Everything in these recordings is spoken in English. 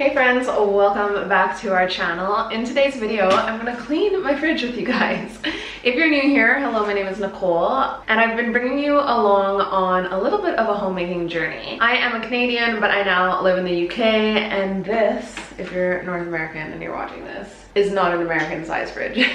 Hey friends, welcome back to our channel. In today's video, I'm gonna clean my fridge with you guys. If you're new here, hello, my name is Nicole, and I've been bringing you along on a little bit of a homemaking journey. I am a Canadian, but I now live in the UK, and this, if you're North American and you're watching this, is not an American size fridge.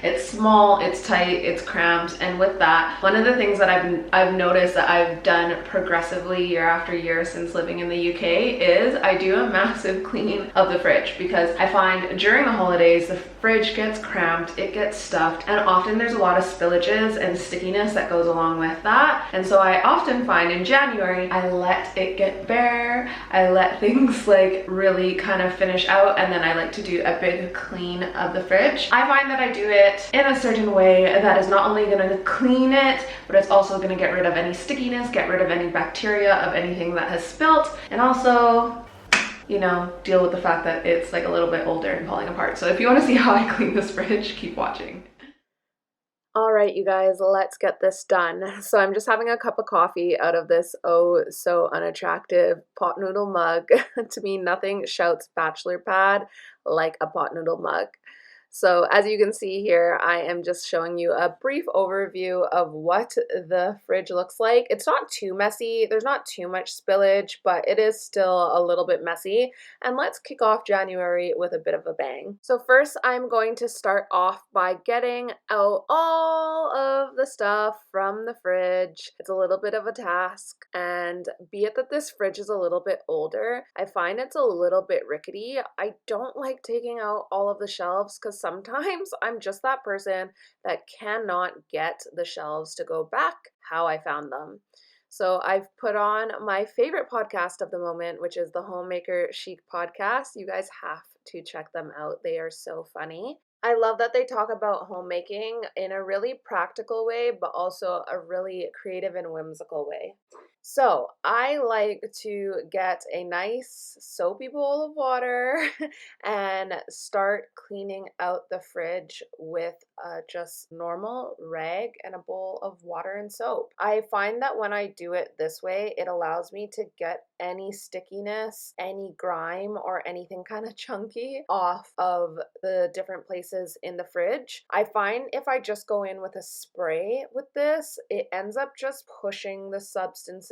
It's small, it's tight, it's cramped, and with that, one of the things that I've noticed that I've done progressively year after year since living in the UK is I do a massive clean of the fridge, because I find during the holidays the fridge gets cramped, it gets stuffed, and often there's a lot of spillages and stickiness that goes along with that. And so I often find in January I let it get bare, I let things like really kind of finish out, and then I like to do a big clean of the fridge. I find that I do it in a certain way that is not only going to clean it, but it's also going to get rid of any stickiness, get rid of any bacteria of anything that has spilt, and also, you know, deal with the fact that it's like a little bit older and falling apart. So if you want to see how I clean this fridge, keep watching. All right, you guys, let's get this done. So I'm just having a cup of coffee out of this oh so unattractive pot noodle mug. To me, nothing shouts bachelor pad like a pot noodle mug. So as you can see here, I am just showing you a brief overview of what the fridge looks like. It's not too messy, there's not too much spillage, but it is still a little bit messy. And let's kick off January with a bit of a bang. So first, I'm going to start off by getting out all of the stuff from the fridge. It's a little bit of a task, and be it that this fridge is a little bit older, I find it's a little bit rickety. I don't like taking out all of the shelves because sometimes I'm just that person that cannot get the shelves to go back how I found them. So I've put on my favorite podcast of the moment, which is the Homemaker Chic podcast. You guys have to check them out. They are so funny. I love that they talk about homemaking in a really practical way, but also a really creative and whimsical way. So I like to get a nice soapy bowl of water and start cleaning out the fridge with just normal rag and a bowl of water and soap. I find that when I do it this way, it allows me to get any stickiness, any grime, or anything kind of chunky off of the different places in the fridge. I find if I just go in with a spray with this, it ends up just pushing the substances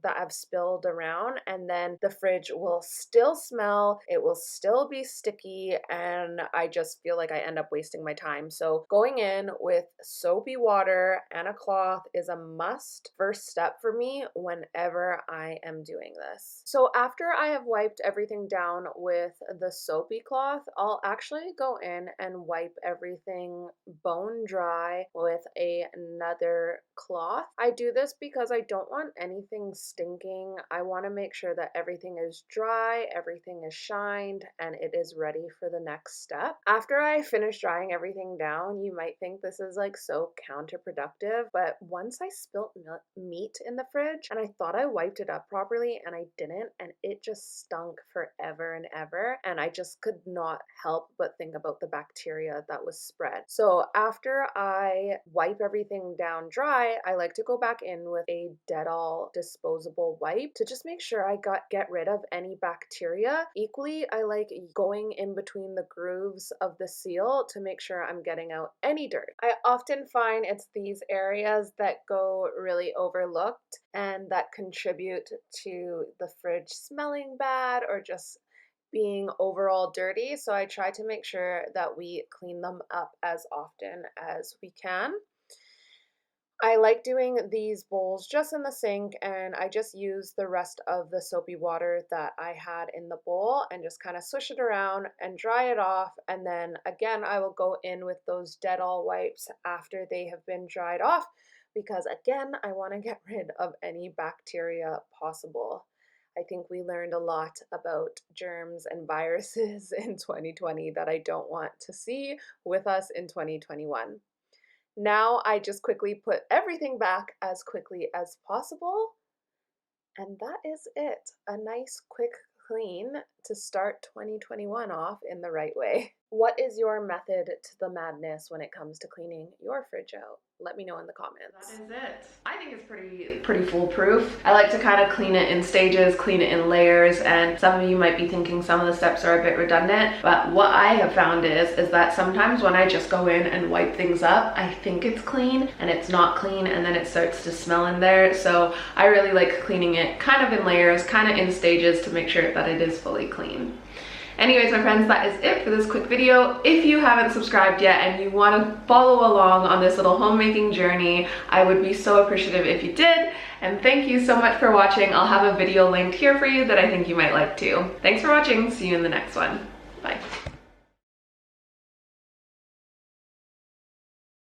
that have spilled around, and then the fridge will still smell, it will still be sticky, and I just feel like I end up wasting my time. So going in with soapy water and a cloth is a must first step for me whenever I am doing this. So after I have wiped everything down with the soapy cloth, I'll actually go in and wipe everything bone dry with another cloth. I do this because I don't want anything stinking. I want to make sure that everything is dry, everything is shined, and it is ready for the next step. After I finish drying everything down, you might think this is like so counterproductive, but once I spilt meat in the fridge and I thought I wiped it up properly and I didn't, and it just stunk forever and ever, and I just could not help but think about the bacteria that was spread. So after I wipe everything down dry, I like to go back in with a Dettol disposable wipe to just make sure I get rid of any bacteria. Equally, I like going in between the grooves of the seal to make sure I'm getting out any dirt. I often find it's these areas that go really overlooked and that contribute to the fridge smelling bad or just being overall dirty. So I try to make sure that we clean them up as often as we can. I like doing these bowls just in the sink, and I just use the rest of the soapy water that I had in the bowl and just kind of swish it around and dry it off. And then again, I will go in with those Dettol wipes after they have been dried off, because again, I want to get rid of any bacteria possible. I think we learned a lot about germs and viruses in 2020 that I don't want to see with us in 2021. Now I just quickly put everything back as quickly as possible, and that is it. A nice quick clean to start 2021 off in the right way. What is your method to the madness when it comes to cleaning your fridge out? Let me know in the comments. That is it. I think it's pretty foolproof. I like to kind of clean it in stages, clean it in layers, and some of you might be thinking some of the steps are a bit redundant, but what I have found is that sometimes when I just go in and wipe things up, I think it's clean and it's not clean, and then it starts to smell in there. So I really like cleaning it kind of in layers, kind of in stages, to make sure that it is fully clean. Anyways, my friends, that is it for this quick video. If you haven't subscribed yet and you want to follow along on this little homemaking journey, I would be so appreciative if you did. And thank you so much for watching. I'll have a video linked here for you that I think you might like too. Thanks for watching. See you in the next one. Bye.